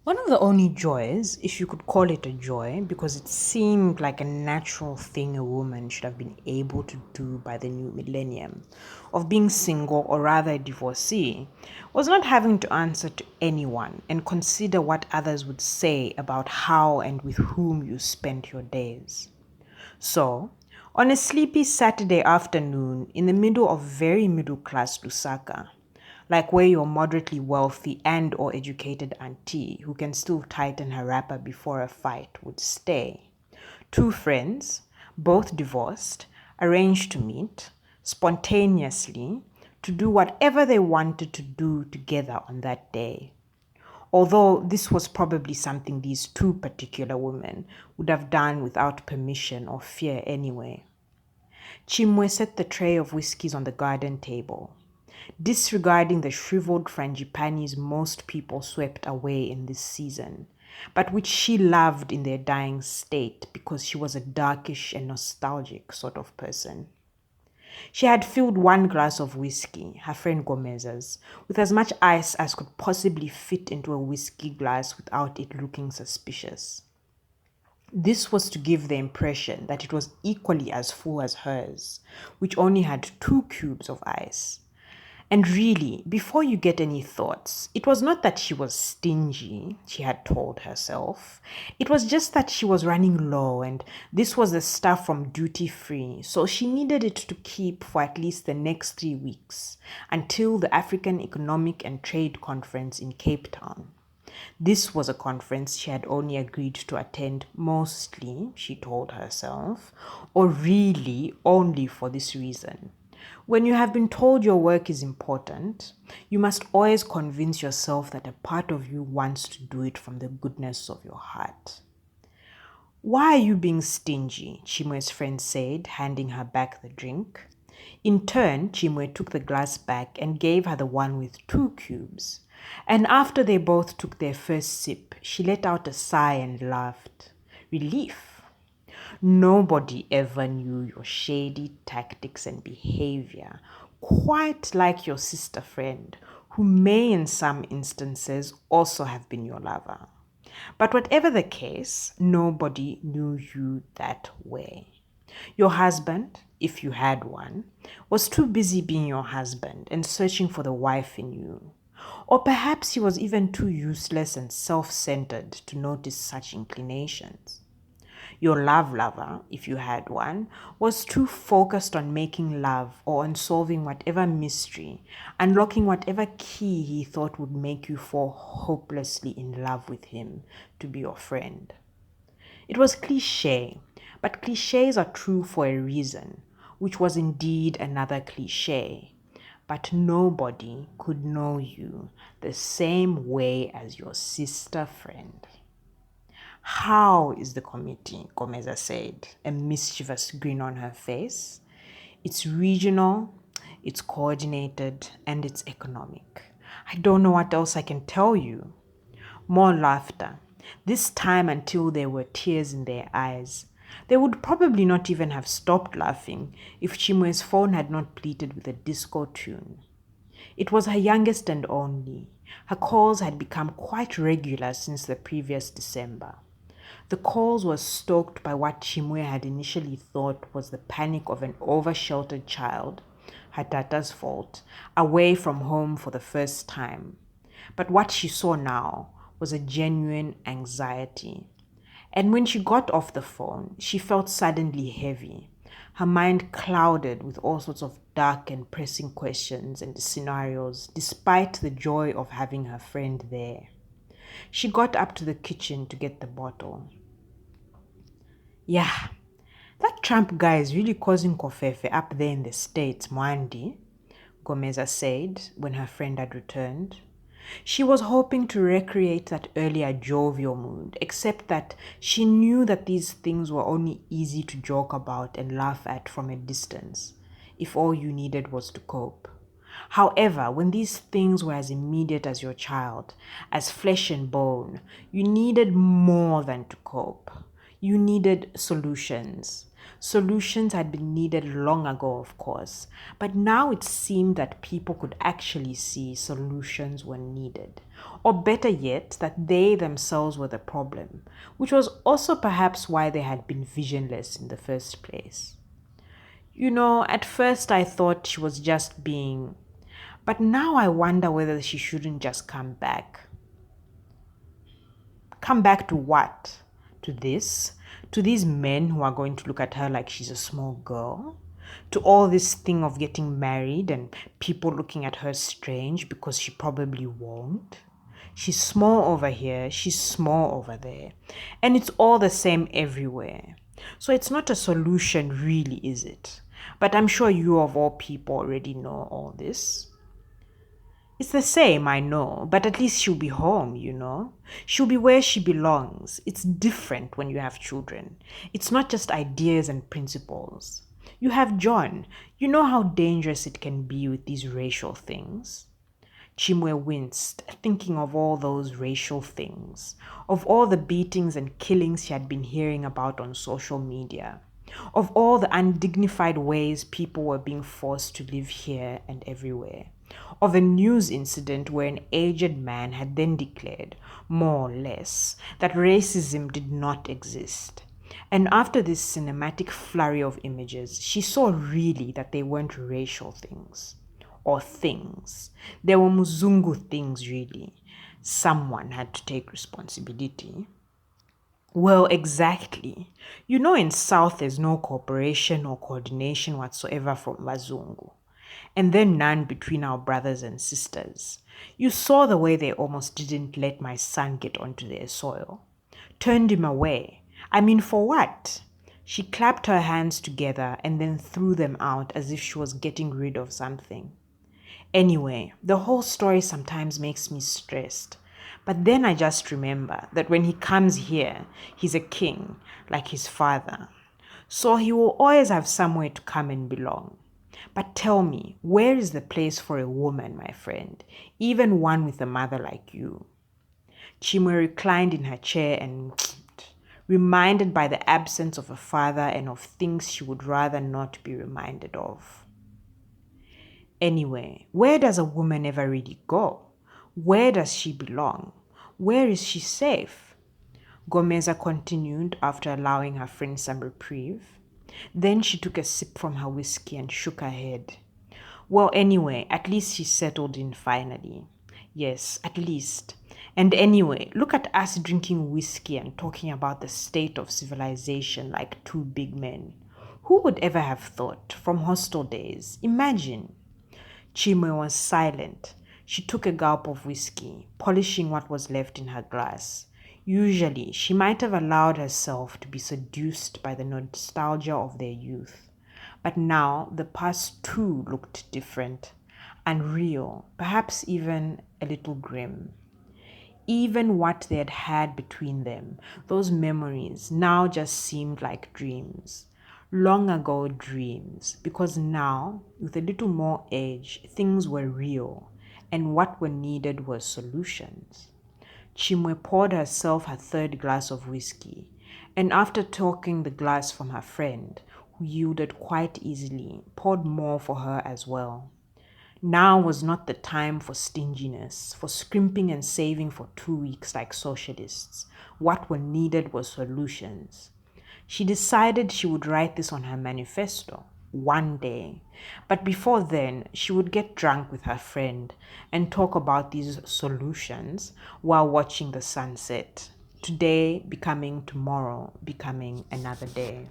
One of the only joys, if you could call it a joy, because it seemed like a natural thing a woman should have been able to do by the new millennium, of being single or rather a divorcee, was not having to answer to anyone and consider what others would say about how and with whom you spent your days. So, on a sleepy Saturday afternoon in the middle of very middle class Lusaka, like where your moderately wealthy and or educated auntie who can still tighten her wrapper before a fight would stay. Two friends, both divorced, arranged to meet spontaneously to do whatever they wanted to do together on that day. Although this was probably something these two particular women would have done without permission or fear anyway. Chimwe set the tray of whiskies on the garden table, disregarding the shriveled frangipanis most people swept away in this season, but which she loved in their dying state because she was a darkish and nostalgic sort of person. She had filled one glass of whiskey, her friend Gomez's, with as much ice as could possibly fit into a whiskey glass without it looking suspicious. This was to give the impression that it was equally as full as hers, which only had 2 cubes of ice. And really, before you get any thoughts, it was not that she was stingy, she had told herself. It was just that she was running low and this was the stuff from duty free, so she needed it to keep for at least the next 3 weeks until the African Economic and Trade Conference in Cape Town. This was a conference she had only agreed to attend mostly, she told herself, or really only for this reason. When you have been told your work is important, you must always convince yourself that a part of you wants to do it from the goodness of your heart. Why are you being stingy? Chimwe's friend said, handing her back the drink. In turn, Chimwe took the glass back and gave her the one with 2 cubes. And after they both took their first sip, she let out a sigh and laughed. Relief. Nobody ever knew your shady tactics and behavior quite like your sister friend, who may in some instances also have been your lover. But whatever the case, nobody knew you that way. Your husband, if you had one, was too busy being your husband and searching for the wife in you. Or perhaps he was even too useless and self centered to notice such inclinations. Your love lover, if you had one, was too focused on making love or on solving whatever mystery, unlocking whatever key he thought would make you fall hopelessly in love with him to be your friend. It was cliche, but cliches are true for a reason, which was indeed another cliche. But nobody could know you the same way as your sister friend. How is the committee? Gomeza said, a mischievous grin on her face. It's regional, it's coordinated, and it's economic. I don't know what else I can tell you. More laughter, this time until there were tears in their eyes. They would probably not even have stopped laughing if Chimwe's phone had not bleated with a disco tune. It was her youngest and only. Her calls had become quite regular since the previous December. The calls were stoked by what Chimwe had initially thought was the panic of an over-sheltered child, her tata's fault, away from home for the first time. But what she saw now was a genuine anxiety. And when she got off the phone, she felt suddenly heavy, her mind clouded with all sorts of dark and pressing questions and scenarios, despite the joy of having her friend there. She got up to the kitchen to get the bottle. Yeah, that Trump guy is really causing kofefe up there in the States, Mwandi, Gomeza said when her friend had returned. She was hoping to recreate that earlier jovial mood, except that she knew that these things were only easy to joke about and laugh at from a distance, if all you needed was to cope. However, when these things were as immediate as your child, as flesh and bone, you needed more than to cope. You needed solutions. Solutions had been needed long ago, of course, but now it seemed that people could actually see solutions were needed. Or better yet, that they themselves were the problem, which was also perhaps why they had been visionless in the first place. At first I thought she was just being, but now I wonder whether she shouldn't just come back. Come back to what? To this? To these men who are going to look at her like she's a small girl? To all this thing of getting married and people looking at her strange because she probably won't? She's small over here, she's small over there. And it's all the same everywhere. So it's not a solution, really, is it? But I'm sure you, of all people, already know all this. It's the same, I know, but at least she'll be home. She'll be where she belongs. It's different when you have children. It's not just ideas and principles. You have John. You know how dangerous it can be with these racial things. Chimwe winced, thinking of all those racial things, of all the beatings and killings she had been hearing about on social media, of all the undignified ways people were being forced to live here and everywhere, of a news incident where an aged man had then declared, more or less, that racism did not exist. And after this cinematic flurry of images, she saw really that they weren't racial things or things. They were Muzungu things, really. Someone had to take responsibility. Well, exactly. In South, there's no cooperation or coordination whatsoever from Wazungu. And then none between our brothers and sisters. You saw the way they almost didn't let my son get onto their soil. Turned him away. I mean, for what? She clapped her hands together and then threw them out as if she was getting rid of something. Anyway, the whole story sometimes makes me stressed. But then I just remember that when he comes here, he's a king, like his father. So he will always have somewhere to come and belong. But tell me, where is the place for a woman, my friend, even one with a mother like you? Chimwe reclined in her chair and reminded by the absence of a father and of things she would rather not be reminded of. Anyway, where does a woman ever really go? Where does she belong? Where is she safe? Gomeza continued after allowing her friend some reprieve. Then she took a sip from her whiskey and shook her head. Well, anyway, at least she settled in finally. Yes, at least. And anyway, look at us drinking whiskey and talking about the state of civilization like two big men. Who would ever have thought from hostel days? Imagine. Chimwe was silent. She took a gulp of whiskey, polishing what was left in her glass. Usually, she might have allowed herself to be seduced by the nostalgia of their youth. But now, the past too looked different, unreal, perhaps even a little grim. Even what they had had between them, those memories, now just seemed like dreams. Long ago dreams, because now, with a little more age, things were real, and what were needed were solutions. Chimwe poured herself her third glass of whiskey, and after taking the glass from her friend, who yielded quite easily, poured more for her as well. Now was not the time for stinginess, for scrimping and saving for 2 weeks like socialists. What were needed were solutions. She decided she would write this on her manifesto one day. But before then, she would get drunk with her friend and talk about these solutions while watching the sunset. Today becoming tomorrow, becoming another day.